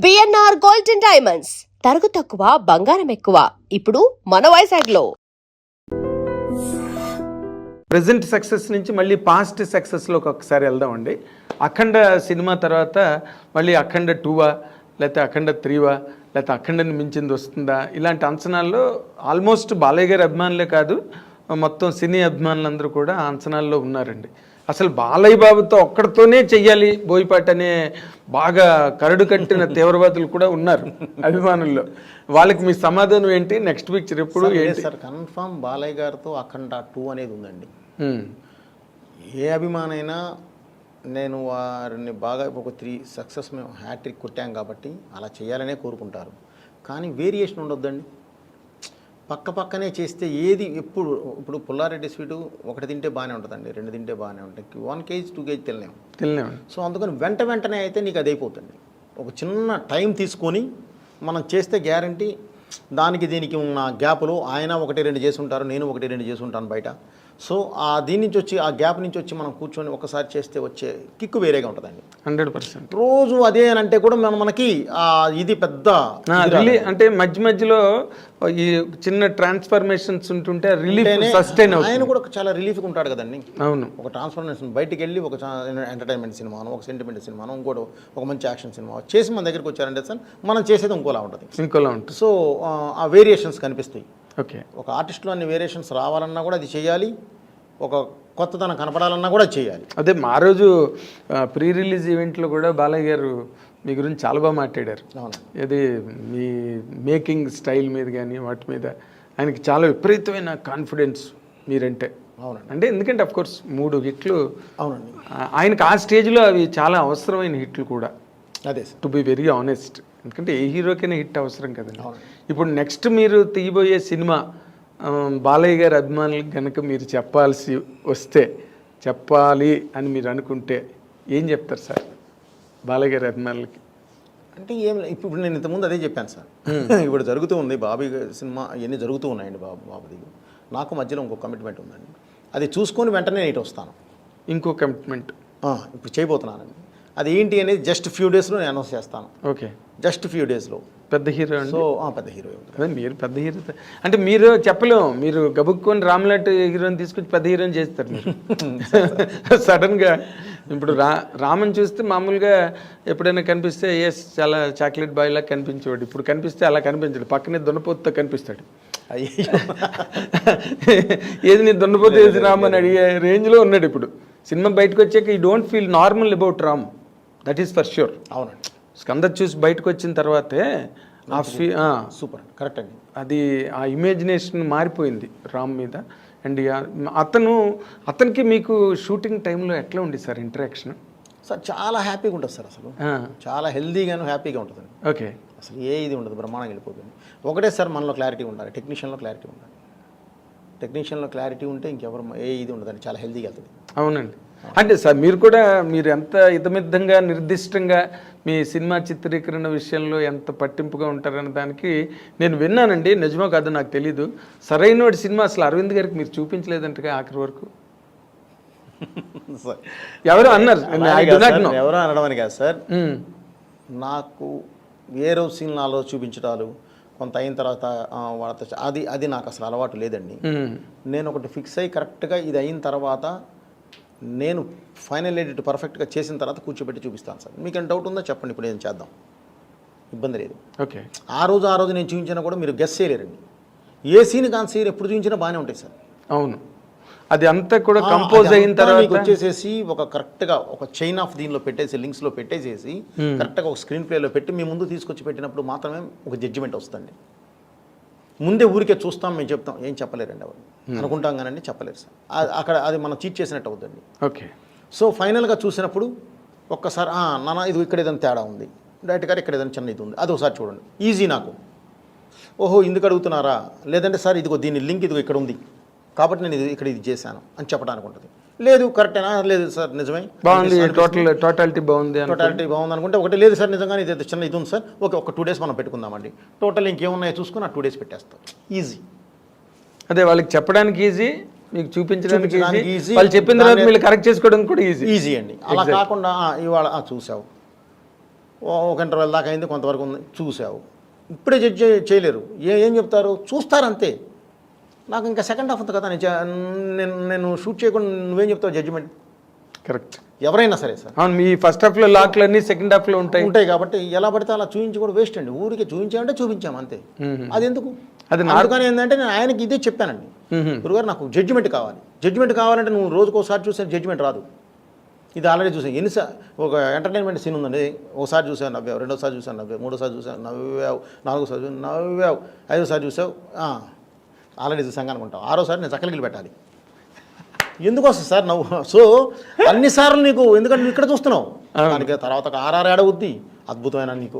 BNR gold and diamonds తరుగు తక్కువ బంగారం ఎక్కువ ఇప్పుడు మన వైజాగ్లో. ప్రజెంట్ సక్సెస్ నుంచి మళ్ళీ పాస్ట్ సక్సెస్లోకి ఒకసారి వెళ్దామండి. అఖండ సినిమా తర్వాత మళ్ళీ అఖండ 2వా లేకపోతే అఖండ 3వా లేకపోతే అఖండని మించింది వస్తుందా, ఇలాంటి అంచనాల్లో ఆల్మోస్ట్ బాలయ్య గారి అభిమానులే కాదు మొత్తం సినీ అభిమానులందరూ కూడా ఆ అంచనాల్లో ఉన్నారండి. అసలు బాలయ్య బాబుతో ఒక్కడితోనే చెయ్యాలి బోయపాటి అనే బాగా కరడు కట్టిన తీవ్రవాదులు కూడా ఉన్నారు అభిమానుల్లో. వాళ్ళకి మీ సమాధానం ఏంటి? నెక్స్ట్ పిక్చర్ ఎప్పుడు ఏంటి సార్? కన్ఫర్మ్ బాలయ్య గారితో అఖండ 2 అనేది ఉందండి. ఏ అభిమానైనా నేను వారిని బాగా ఒక 3 సక్సెస్ మేము హ్యాట్రిక్ కొట్టాం కాబట్టి అలా చేయాలనే కోరుకుంటారు. కానీ వేరియేషన్ ఉండొద్దండి. పక్క పక్కనే చేస్తే ఏది ఇప్పుడు పుల్లారెడ్డి స్వీటు ఒకటి తింటే బాగానే ఉంటుందండి, 2 తింటే బాగానే ఉంటాయి, 1 kg 2 kg తినలేము. సో అందుకని వెంటనే అయితే నీకు అది అయిపోతుంది. ఒక చిన్న టైం తీసుకొని మనం చేస్తే గ్యారంటీ దానికి దీనికి ఉన్న గ్యాప్లో ఆయన 1-2 చేసి ఉంటారు, నేను 1-2 చేసి ఉంటాను బయట. సో దీని నుంచి వచ్చి ఆ గ్యాప్ నుంచి వచ్చి మనం కూర్చొని ఒకసారి చేస్తే వచ్చే కిక్కు వేరేగా ఉంటుందండి. 100% రోజు అదే అని అంటే కూడా మనకి ఇది పెద్ద అంటే మధ్యలో ఈ చిన్న ట్రాన్స్ఫర్మేషన్స్ ఉంటుంటే రిలీఫ్ సస్టైన్ అవుతుంది. ఆయన కూడా చాలా రిలీఫ్గా ఉంటాడు కదండి. అవును, ఒక ట్రాన్స్ఫర్మేషన్ బయటికి వెళ్ళి ఒక ఎంటర్టైన్మెంట్ సినిమాను, ఒక సెంటిమెంట్ సినిమాను, ఇంకోటి ఒక మంచి యాక్షన్ సినిమా చేసి మన దగ్గరికి వచ్చారంటే సార్ మనం చేసేది ఇంకోలా ఉంటుంది. సో ఆ వేరియేషన్స్ కనిపిస్తాయి. ఓకే, ఒక ఆర్టిస్ట్లో అన్ని వేరియేషన్స్ రావాలన్నా కూడా అది చేయాలి, ఒక కొత్తదనం కనపడాలన్నా కూడా చేయాలి. అదే మా రోజు ప్రీ రిలీజ్ ఈవెంట్లో కూడా బాలయ్య గారు మీ గురించి చాలా బాగా మాట్లాడారు. ఇది మీ మేకింగ్ స్టైల్ మీద కానీ వాటి మీద ఆయనకి చాలా విపరీతమైన కాన్ఫిడెన్స్ మీరంటే. అవునండి. అంటే ఎందుకంటే అఫ్కోర్స్ 3 హిట్లు. అవునండి. ఆయనకు ఆ స్టేజ్లో అవి చాలా అవసరమైన హిట్లు కూడా. అదే టు బి వెరీ ఆనెస్ట్, ఎందుకంటే ఏ హీరోకైనా హిట్ అవసరం కదండి. ఇప్పుడు నెక్స్ట్ మీరు తీయబోయే సినిమా బాలయ్య గారి అభిమానులకు కనుక మీరు చెప్పాలి అని మీరు అనుకుంటే ఏం చెప్తారు సార్ బాలయ్య గారి అభిమానులకి? అంటే ఇప్పుడు నేను ఇంతకుముందు అదే చెప్పాను సార్. ఇప్పుడు జరుగుతూ ఉంది బాబీ సినిమా, ఇవన్నీ జరుగుతూ ఉన్నాయండి. బాబుది నాకు మధ్యలో ఇంకో కమిట్మెంట్ ఉందండి. అది చూసుకొని వెంటనే నేను ఇటు వస్తాను. ఇంకో కమిట్మెంట్ ఇప్పుడు చేయబోతున్నానండి. అది ఏంటి అనేది జస్ట్ ఫ్యూ డేస్లో నేను అనౌన్స్ చేస్తాను. ఓకే, జస్ట్ ఫ్యూ డేస్లో. పెద్ద హీరో అండి. సో పెద్ద హీరో. అదే మీరు పెద్ద హీరో అంటే మీరు చెప్పలేము. మీరు గబుక్కొని రామ్లాట్ హీరోని తీసుకొచ్చి పెద్ద హీరోని చేస్తారు మీరు సడన్గా. ఇప్పుడు రామన్ చూస్తే మామూలుగా ఎప్పుడైనా కనిపిస్తే చాలా చాక్లెట్ బాయ్ లాగా కనిపించేవాడు. ఇప్పుడు కనిపిస్తే అలా కనిపించాడు, పక్కనే దున్నపోతుతో కనిపిస్తాడు. ఏది నీ దున్నపోతు ఏది రామ్ అని అడిగే రేంజ్లో ఉన్నాడు ఇప్పుడు. సినిమా బయటకు వచ్చాక ఈ don't feel normal about Ram, that is for sure. అవునండి. స్కంద చూసి బయటకు వచ్చిన తర్వాతే సూపర్ కరెక్ట్ అండి. అది ఆ ఇమాజినేషన్ మారిపోయింది రామ్ మీద. అండ్ అతనికి మీకు షూటింగ్ టైంలో ఎట్లా ఉంది సార్ ఇంటరాక్షన్? సార్ చాలా హ్యాపీగా ఉంటుంది సార్. అసలు చాలా హెల్దీగాను హ్యాపీగా ఉంటుంది. ఓకే, అసలు ఇది ఉండదు, బ్రహ్మాండంగా వెళ్ళిపోతుంది. ఒకటే సార్ మనలో క్లారిటీ ఉండాలి, టెక్నీషియన్లో క్లారిటీ ఉండాలి. టెక్నీషియన్లో క్లారిటీ ఉంటే ఇంకెవరు ఇది ఉండదండి, చాలా హెల్దీగా వెళ్తుంది. అవునండి. అంటే సార్ మీరు ఎంత ఇతమిద్దంగా నిర్దిష్టంగా మీ సినిమా చిత్రీకరణ విషయంలో ఎంత పట్టింపుగా ఉంటారనే దానికి నేను విన్నానండి. నిజమో కాదు నాకు తెలీదు. సరైన సినిమా అసలు అరవింద్ గారికి మీరు చూపించలేదంటగా ఆఖరి వరకు ఎవరో అన్నారు. ఎవరో అనడం కాదు సార్, నాకు ఏ రోజు సీన్ నాలో చూపించడాలు కొంత అయిన తర్వాత వాళ్ళతో అది నాకు అసలు అలవాటు లేదండి. నేను ఒకటి ఫిక్స్ అయ్యి కరెక్ట్గా ఇది అయిన తర్వాత నేను ఫైనల్ ఎడిట్ పర్ఫెక్ట్గా చేసిన తర్వాత కూర్చోబెట్టి చూపిస్తాను సార్. మీకు ఏమైనా డౌట్ ఉందో చెప్పండి, ఇప్పుడు నేను చేద్దాం, ఇబ్బంది లేదు. ఓకే, ఆ రోజు నేను చూపించినా కూడా మీరు గెస్ చేయలేరండి. ఏ సీన్ కాని సీన్ ఎప్పుడు చూపించినా బాగానే ఉంటాయి సార్. అవును, అది అంతా కూడా కంపోజ్ అయిన తర్వాత వచ్చేసేసి ఒక కరెక్ట్గా ఒక చైన్ ఆఫ్ దీనిలో పెట్టేసి లింక్స్లో పెట్టేసేసి కరెక్ట్గా ఒక స్క్రీన్ ప్లేలో పెట్టి మీ ముందు తీసుకొచ్చి పెట్టినప్పుడు మాత్రమే ఒక జడ్జిమెంట్ వస్తుంది. ముందే ఊరికే చూస్తాం, మేము చెప్తాం, ఏం చెప్పలేరండి ఎవరు అనుకుంటాం కానండి, చెప్పలేరు సార్. అక్కడ అది మనం చీట్ చేసినట్టు అవుతుంది. ఓకే, సో ఫైనల్గా చూసినప్పుడు ఒక్కసారి నాన్న ఇది ఇక్కడ ఏదైనా తేడా ఉంది, డైరెక్ట్ గారు ఇక్కడ ఏదైనా చిన్న ఇది ఉంది, అది ఒకసారి చూడండి, ఈజీ నాకు. ఓహో ఇందుకు అడుగుతున్నారా, లేదంటే సార్ ఇదిగో దీని లింక్ ఇదిగో ఇక్కడ ఉంది కాబట్టి నేను ఇక్కడ ఇది చేశాను అని చెప్పడానికి ఉంటుంది. లేదు కరెక్టేనా, లేదు సార్ నిజమే బాగుంది, టోటాలిటీ బాగుంది అనుకుంటే ఒకటి లేదు సార్ నిజంగానే ఇది చిన్న ఇది ఉంది సార్, ఓకే ఒక 2 days మనం పెట్టుకుందామండి, టోటల్ ఇంకేమున్నాయో చూసుకుని 2 days పెట్టేస్తాం, ఈజీ. అదే వాళ్ళకి చెప్పడానికి ఈజీ, మీకు చూపించడానికి ఈజీ, వాళ్ళు చెప్పిన తర్వాత మీరు కరెక్ట్ చేసుకోవడానికి కూడా ఈజీ అండి. అలా కాకుండా ఇవాళ చూసావు ఒక ఇంటర్వెల్ దాకా అయింది, కొంతవరకు ఉంది, చూసావు. ఇప్పుడే జడ్జ్ చేయలేరు. ఏం చెప్తారు, చూస్తారు అంతే. నాకు ఇంకా సెకండ్ హాఫ్ ఉంది కదా, నేను షూట్ చేయకుండా నువ్వేం చెప్తావు జడ్జిమెంట్? కరెక్ట్. ఎవరైనా సరే సార్. అవును, మీ ఫస్ట్ హాఫ్లో లాక్లు అన్నీ సెకండ్ హాఫ్లో ఉంటాయి కాబట్టి ఎలా పడితే అలా చూపించి కూడా వేస్ట్ అండి. ఊరికి చూపించామంటే చూపించాము అంతే. అది ఎందుకు? అది నాలుగుగానే ఏంటంటే నేను ఆయనకి ఇదే చెప్పానండి, గురుగారు నాకు జడ్జిమెంట్ కావాలి. జడ్జిమెంట్ కావాలంటే నువ్వు రోజుకోసారి చూసే జడ్జిమెంట్ రాదు. ఇది ఆల్రెడీ చూసాను ఎన్నిసార్లు. ఒక ఎంటర్టైన్మెంట్ సీన్ ఉందండి, ఒకసారి చూసావు నవ్వావు, రెండోసారి చూసాను నవ్వావు, మూడోసారి చూసావు నవ్వావు, నాలుగోసారి చూసావు నవ్వావు, ఐదోసారి చూసావు ఆల్రెడీ చూసాం అనుకుంటావు, ఆరోసారి నేను చక్కలికి పెట్టాలి. ఎందుకు వస్తుంది సార్ నవ్వు? సో అన్నిసార్లు నీకు, ఎందుకంటే నువ్వు ఇక్కడ చూస్తున్నావు, దానికి తర్వాత ఒక ఆర్ఆర్ ఏడవుద్ది, అద్భుతమైన నీకు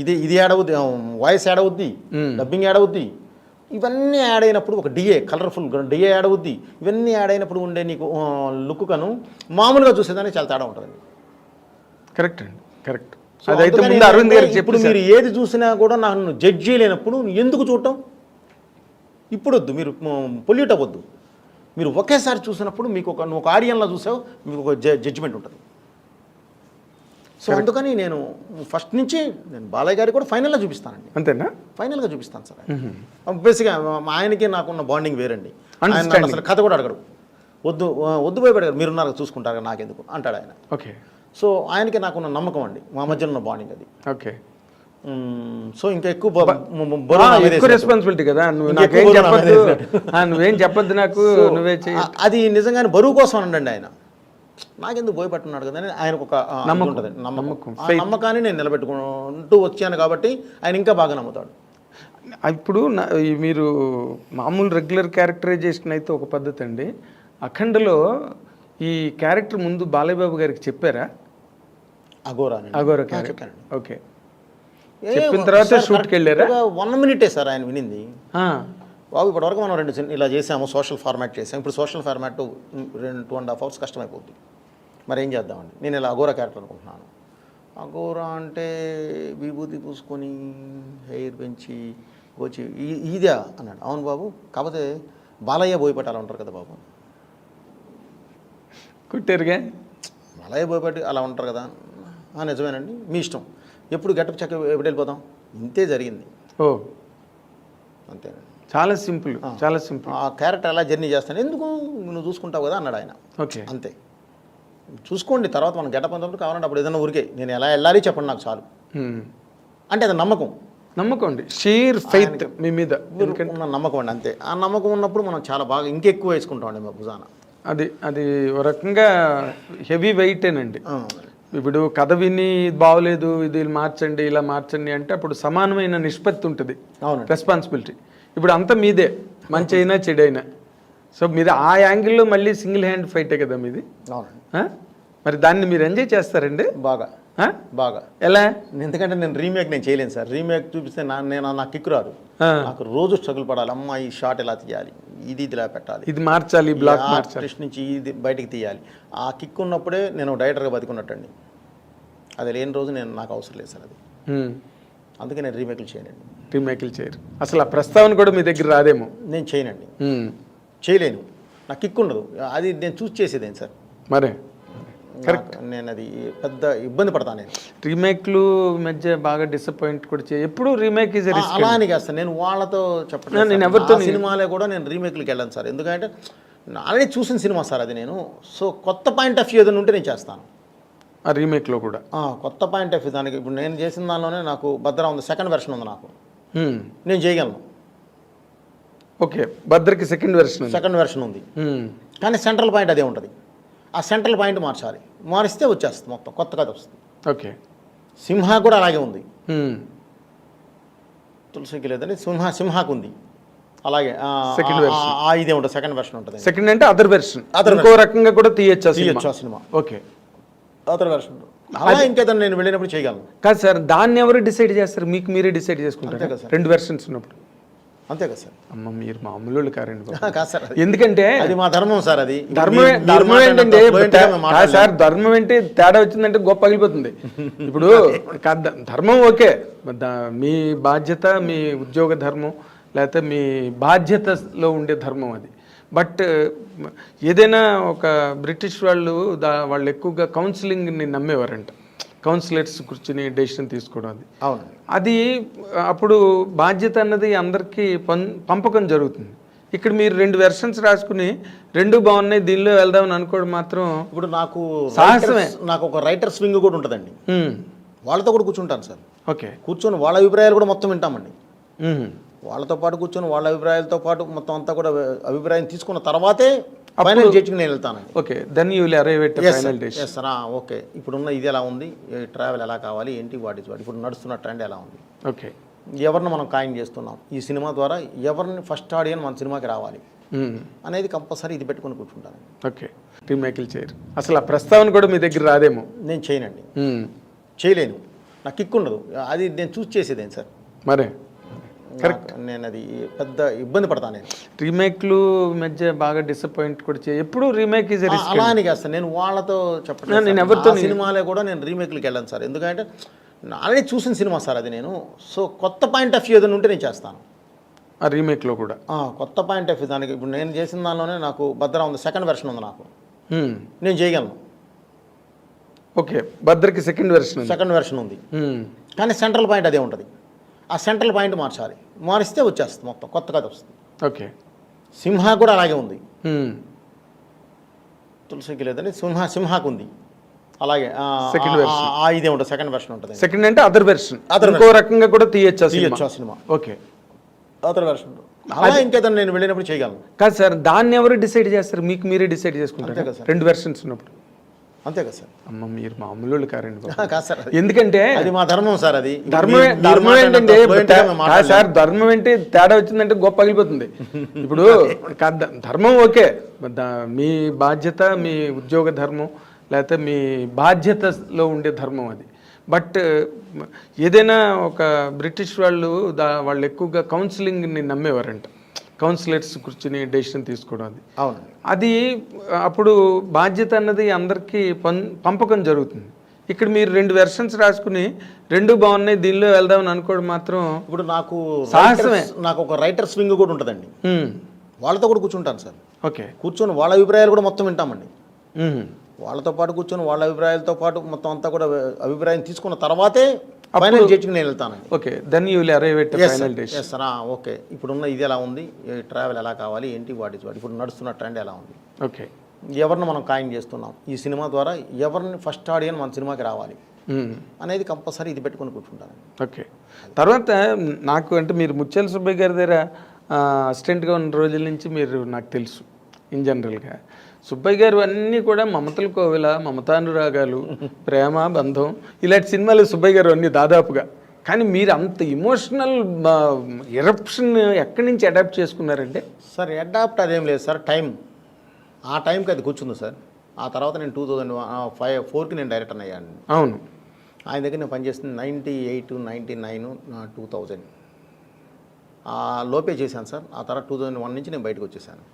ఇది ఏడవుద్ది, వాయిస్ ఏడవుద్ది, డబ్బింగ్ ఏడవుద్ది, ఇవన్నీ యాడ్ అయినప్పుడు ఒక డిఏ, కలర్ఫుల్ డిఏ యాడ్ అవుద్ది. ఇవన్నీ యాడ్ అయినప్పుడు ఉండే నీకు లుక్ కను మామూలుగా చూసేదానికి చాలా తేడా ఉంటుంది. కరెక్ట్ అండి, కరెక్ట్. అదైతే ముందు అరవింద్ గారికి ఇప్పుడు మీరు ఏది చూసినా కూడా నన్ను జడ్జ్ చేయలేనప్పుడు ఎందుకు చూడటం? ఇప్పుడు వద్దు, మీరు పొల్యూట్ అవ్వద్దు. మీరు ఒకేసారి చూసినప్పుడు మీకు నువ్వు ఒక ఆడియన్లో చూసావు, మీకు ఒక జడ్జిమెంట్ ఉంటుంది. సో అందుకని నేను ఫస్ట్ నుంచి నేను బాలయ్య గారికి కూడా ఫైనల్గా చూపిస్తానండి. అంతేనా? ఫైనల్గా చూపిస్తాను సార్. బేసిక్గా ఆయనకి నాకున్న బాండింగ్ వేరండి. ఆయన అసలు కథ కూడా అడగడు, వద్దు భయపడగారు, మీరున్నారు చూసుకుంటారు నాకెందుకు అంటాడు ఆయన. ఓకే. సో ఆయనకి నాకున్న నమ్మకం అండి, మా మధ్యలో ఉన్న బాండింగ్ అది. ఓకే. సో ఇంకా ఎక్కువ రెస్పాన్సిబిలిటీ కదా, నువ్వేం చెప్పొద్దు నాకు, నువ్వే అది నిజంగానే బరువు కోసం అనండి ఆయన. నాకెందుకు భయపడుతున్నాడు కదా అని ఆయనకు ఒక ఉంటుంది, నమ్మకం. ఆ నమ్మకాన్ని నేను నిలబెట్టుకుంటూ వచ్చాను కాబట్టి ఆయన ఇంకా బాగా నమ్ముతాడు. ఇప్పుడు మీరు మామూలు రెగ్యులర్ క్యారెక్టరైజేషన్ అయితే ఒక పద్ధతి అండి, అఖండలో ఈ క్యారెక్టర్ ముందు బాలయ్య బాబు గారికి చెప్పారా? అఘోరా క్యారెక్టర్. ఓకే. చెప్పిన తర్వాత షూట్కి వెళ్ళారా? 1 minute సార్ ఆయన వినింది. బాబు ఇప్పటివరకు మనం 2 ఇలా చేసాము, సోషల్ ఫార్మాట్ చేసాము, ఇప్పుడు సోషల్ ఫార్మాట్ 2.5 hours కష్టమైపోద్ది, మరి ఏం చేద్దామండి. నేను ఇలా అఘోరా క్యారెక్టర్ అనుకుంటున్నాను. అఘోరా అంటే విభూతి పూసుకొని హెయిర్ పెంచి వచ్చి ఇదా అన్నాడు. అవును బాబు, కాకపోతే బాలయ్య బోయపట్టాలి ఉంటారు కదా బాబు. కుట్టారుగా, బాలయ్య బోయపట్టి అలా ఉంటారు కదా. నిజమేనండి, మీ ఇష్టం, ఎప్పుడు గెటప్ చెక్క ఎప్పుడు వెళ్ళిపోతాం, ఇంతే జరిగింది. ఓ అంతేనండి, చాలా సింపుల్, చాలా సింపుల్. ఆ క్యారెక్టర్ ఎలా జర్నీ చేస్తాను, ఎందుకు నువ్వు చూసుకుంటావు కదా అన్నాడు ఆయన. ఓకే, అంతే. చూసుకోండి, తర్వాత మనం గెటప్ అంతప్పుడు కావాలంటే అప్పుడు ఏదైనా ఊరికే నేను ఎలా వెళ్ళాలి చెప్పండి నాకు చాలు అంటే అది నమ్మకం అండి, షీర్ ఫెయిత్ మీ మీద ఉన్న నమ్మకం అండి, అంతే. ఆ నమ్మకం ఉన్నప్పుడు మనం చాలా బాగా ఇంకెక్కువ వేసుకుంటాం అండి మా భుజాన. అది ఒక రకంగా హెవీ వెయిటేనండి. ఇప్పుడు కథ విని బాగోలేదు, ఇది మార్చండి, ఇలా మార్చండి అంటే అప్పుడు సమానమైన నిష్పత్తి ఉంటుంది రెస్పాన్సిబిలిటీ. ఇప్పుడు అంతా మీదే, మంచి అయినా చెడు అయినా. సో మీరు ఆ యాంగిల్లో మళ్ళీ సింగిల్ హ్యాండ్ ఫైటే కదా మీది. మరి దాన్ని మీరు ఎంజాయ్ చేస్తారండి బాగా బాగా. ఎలా? ఎందుకంటే నేను రీమేక్ చేయలేను సార్. రీమేక్ చూపిస్తే నాకు కిక్కు రాదు. నాకు రోజు స్ట్రగుల్ పడాలి. అమ్మ ఈ షాట్ ఎలా తీయాలి, ఇది ఇలా పెట్టాలి, ఇది మార్చాలి, బ్లాక్ మార్చాలి, నుంచి ఇది బయటికి తీయాలి. ఆ కిక్ ఉన్నప్పుడే నేను డైరెక్టర్గా బతికున్నట్టండి. అది లేని రోజు నాకు అవసరం లేదు సార్ అది. అందుకే నేను రీమేక్లు చేయనండి. రీమేక్లు చేయరు అసలు, ఆ ప్రస్తావన కూడా మీ దగ్గర రాదేమో. నేను చేయనండి, చేయలేను. నాకు కిక్ ఉండదు. అది నేను చూస్ చేసేదేం సార్. మరే కరెక్ట్. నేను అది పెద్ద ఇబ్బంది పడతాను. నేను రీమేక్లు మధ్య బాగా డిసప్పాయింట్ కూడా ఎప్పుడు రీమేక్ ఈజ్ రిస్క్ అలా అని కాదు సార్. నేను వాళ్ళతో చెప్పట్లేదు, నేను ఎవరితో సినిమాలే కూడా నేను రీమేక్లకి వెళ్ళాను సార్. ఎందుకంటే ఆల్రెడీ చూసిన సినిమా సార్ అది. నేను సో కొత్త పాయింట్ ఆఫ్ వ్యూ ఏదైనా ఉంటే నేను చేస్తాను ఆ రీమేక్లో కూడా. కొత్త పాయింట్ ఆఫ్ వ్యూ దానికి. ఇప్పుడు నేను చేసిన దానిలోనే నాకు భద్ర ఉంది, సెకండ్ వెర్షన్ ఉంది, నాకు నేను చేయగలను. ఓకే, భద్రకి సెకండ్ వెర్షన్ ఉంది, కానీ సెంట్రల్ పాయింట్ అదే ఉంటుంది. ఆ సెంట్రల్ పాయింట్ మార్చాలి, మారిస్తే వచ్చేస్తుంది మొత్తం కొత్త కథ వస్తుంది. ఓకే, సింహ కూడా అలాగే ఉంది. తులసికి లేదని సింహాకు ఉంది అలాగే. ఇదే ఉంటుంది, సెకండ్ వెర్షన్ ఉంటుంది. సెకండ్ అంటే అదర్ వెర్షన్, ఇంకో రకంగా కూడా తీయచ్చు సినిమా. ఓకే, అదర్ వెర్షన్ అలా ఇంకేదైనా నేను వెళ్ళినప్పుడు చేయగలను. కాదు సార్, దాన్ని ఎవరు డిసైడ్ చేస్తారు? మీకు మీరే డిసైడ్ చేసుకుంటారు కదా 2 వెర్షన్స్ ఉన్నప్పుడు. అంతే కదా సార్. అమ్మ మీరు మామూలు కారండి కాదు సార్, ఎందుకంటే అది మా ధర్మం సార్. అది ధర్మం ఏంటంటే సార్, ధర్మం ఏంటి తేడా వచ్చిందంటే గొప్ప పగిలిపోతుంది. ఇప్పుడు ధర్మం ఓకే, మీ బాధ్యత, మీ ఉద్యోగ ధర్మం, లేకపోతే మీ బాధ్యతలో ఉండే ధర్మం అది. బట్ ఏదైనా ఒక బ్రిటిష్ వాళ్ళు ఎక్కువగా కౌన్సిలింగ్ని నమ్మేవారంట. కౌన్సిలర్స్ కూర్చుని డెసిషన్ తీసుకోవడం అది అవునండి. అది అప్పుడు బాధ్యత అన్నది అందరికీ పంపకం జరుగుతుంది. ఇక్కడ మీరు 2 వెర్షన్స్ రాసుకుని 2 బాగున్నాయి దీనిలో వెళ్దామని అనుకోవడం మాత్రం ఇప్పుడు నాకు సాహసమే. నాకు ఒక రైటర్స్ వింగ్ కూడా ఉంటుందండి. వాళ్ళతో కూడా కూర్చుంటాను సార్. ఓకే. కూర్చొని వాళ్ళ అభిప్రాయాలు కూడా మొత్తం వింటామండి. వాళ్ళతో పాటు కూర్చొని వాళ్ళ అభిప్రాయాలతో పాటు మొత్తం అంతా కూడా అభిప్రాయం తీసుకున్న తర్వాతే ఫైనల్ జడ్జికి నేను వెళ్తానండి. Okay, then you will arrive at final decision. Yes sir. Okay, ఇప్పుడున్న ఇది ఎలా ఉంది, ట్రావెల్ ఎలా కావాలి, ఏంటి వాటి ఇప్పుడు నడుస్తున్న ట్రెండ్ ఎలా ఉంది, ఓకే, ఎవరిని మనం ఖాయం చేస్తున్నాం, ఈ సినిమా ద్వారా ఎవరిని ఫస్ట్ ఆడియన్స్ మన సినిమాకి రావాలి అనేది కంపల్సరీ ఇది పెట్టుకుని కూర్చుంటాను. ఓకే, రీమేక్లు చేయరు అసలు, ఆ ప్రస్తావన కూడా మీ దగ్గర రాదేమో. నేను చేయనండి, చేయలేను, నాకు కిక్ ఉండదు. అది నేను చూస్ చేసేదేం సార్. మరే నేను అది పెద్ద ఇబ్బంది పడతాను. నేను రీమేక్లు మధ్య బాగా డిసప్పాయింట్ కూడా ఎప్పుడు రీమేక్ ఈజ్ అలా అని కాదు సార్. నేను వాళ్ళతో చెప్పను, నేను ఎవరితో సినిమాలే కూడా నేను రీమేక్లకి వెళ్ళను సార్. ఎందుకంటే ఆల్రెడీ చూసిన సినిమా సార్ అది. నేను సో కొత్త పాయింట్ ఆఫ్ వ్యూ ఏదైనా ఉంటే నేను చేస్తాను ఆ రీమేక్లో కూడా. కొత్త పాయింట్ ఆఫ్ వ్యూ దానికి ఇప్పుడు నేను చేసిన దానిలోనే నాకు భద్ర ఉంది, సెకండ్ వెర్షన్ ఉంది, నాకు నేను చేయగలను. ఓకే, భద్రకి సెకండ్ వెర్షన్ ఉంది, కానీ సెంట్రల్ పాయింట్ అదే ఉంటుంది. ఆ సెంట్రల్ పాయింట్ మార్చాలి, మారిస్తే వచ్చేస్తుంది మొత్తం కొత్త కథ వస్తుంది. ఓకే, సింహ కూడా అలాగే ఉంది, తులసికి లేదండి, సింహాకు ఉంది అలాగే. ఇదే ఉంటుంది, సెకండ్ వెర్షన్ ఉంటుంది. సెకండ్ అంటే అదర్ వెర్షన్, ఇంకో రకంగా కూడా తీయచ్చు ఆ సినిమా. ఓకే, అదర్ వెర్షన్ అలా ఇంకేదన్నా నేను వెళ్ళినప్పుడు చేయగలను. కాదు సార్, దాన్ని ఎవరు డిసైడ్ చేస్తారు? మీకు మీరే డిసైడ్ చేసుకుంటారు కదా 2 వెర్షన్స్ ఉన్నప్పుడు. అంతే కదా సార్. అమ్మ, మీరు మామూలు కారండి బాబు. కాదు సార్, ఎందుకంటే అది మా ధర్మం సార్. అది ధర్మం ఏంటంటే సార్, ధర్మం ఏంటి తేడా వచ్చిందంటే గొప్ప పగిలిపోతుంది. ఇప్పుడు ధర్మం ఓకే, మీ బాధ్యత, మీ ఉద్యోగ ధర్మం, లేకపోతే మీ బాధ్యతలో ఉండే ధర్మం అది. బట్ ఏదైనా ఒక బ్రిటిష్ వాళ్ళు ఎక్కువగా కౌన్సిలింగ్ని నమ్మేవారంట, కౌన్సిలర్స్ కూర్చుని డెసిషన్ తీసుకోవడం అది. అవును, అది అప్పుడు బాధ్యత అన్నది అందరికీ పంపకం జరుగుతుంది. ఇక్కడ మీరు 2 వెర్షన్స్ రాసుకుని 2 బాగున్నాయి దీనిలో వెళ్దామని అనుకోవడం మాత్రం ఇప్పుడు నాకు సాహసమే. నాకు ఒక రైటర్స్ వింగ్ కూడా ఉంటుందండి. వాళ్ళతో కూడా కూర్చుంటాను సార్. ఓకే, కూర్చొని వాళ్ళ అభిప్రాయాలు కూడా మొత్తం వింటామండి. వాళ్ళతో పాటు కూర్చొని వాళ్ళ అభిప్రాయాలతో పాటు మొత్తం అంతా కూడా అభిప్రాయం తీసుకున్న తర్వాతే ఫైనల్ జడ్జికి నేను వెళ్తానండి. Okay, then you will arrive at final decision. Yes sir. Okay, ఇప్పుడున్న ఇది ఎలా ఉంది, ట్రావెల్ ఎలా కావాలి, ఏంటి వాటి ఇప్పుడు నడుస్తున్న ట్రెండ్ ఎలా ఉంది, ఓకే, ఎవరిని మనం ఖాయం చేస్తున్నాం, ఈ సినిమా ద్వారా ఎవరిని ఫస్ట్ ఆడియన్స్ మన సినిమాకి రావాలి అనేది కంపల్సరీ ఇది పెట్టుకుని కూర్చుంటాను. ఓకే, తర్వాత నాకు అంటే మీరు ముత్యాల సుబ్బయ్య గారి దగ్గర అసిస్టెంట్గా ఉన్న రోజుల నుంచి మీరు నాకు తెలుసు. ఇన్ జనరల్గా సుబ్బయ్య గారు అన్నీ కూడా మమతల కోవిల, మమతానురాగాలు, ప్రేమ, బంధం, ఇలాంటి సినిమాలు సుబ్బయ్య గారు అన్నీ దాదాపుగా. కానీ మీరు అంత ఇమోషనల్ ఎరప్షన్ ఎక్కడి నుంచి అడాప్ట్ చేసుకున్నారంటే? సార్ అడాప్ట్ అదేం లేదు సార్, టైం ఆ టైంకి అది కూర్చుంది సార్. ఆ తర్వాత నేను 2004కి నేను డైరెక్టర్ అయ్యాను. అవును, ఆయన దగ్గర నేను పనిచేస్తుంది 98, 99, 2000 లోపే చేశాను సార్. ఆ తర్వాత 2001 నుంచి నేను బయటకు వచ్చేసాను.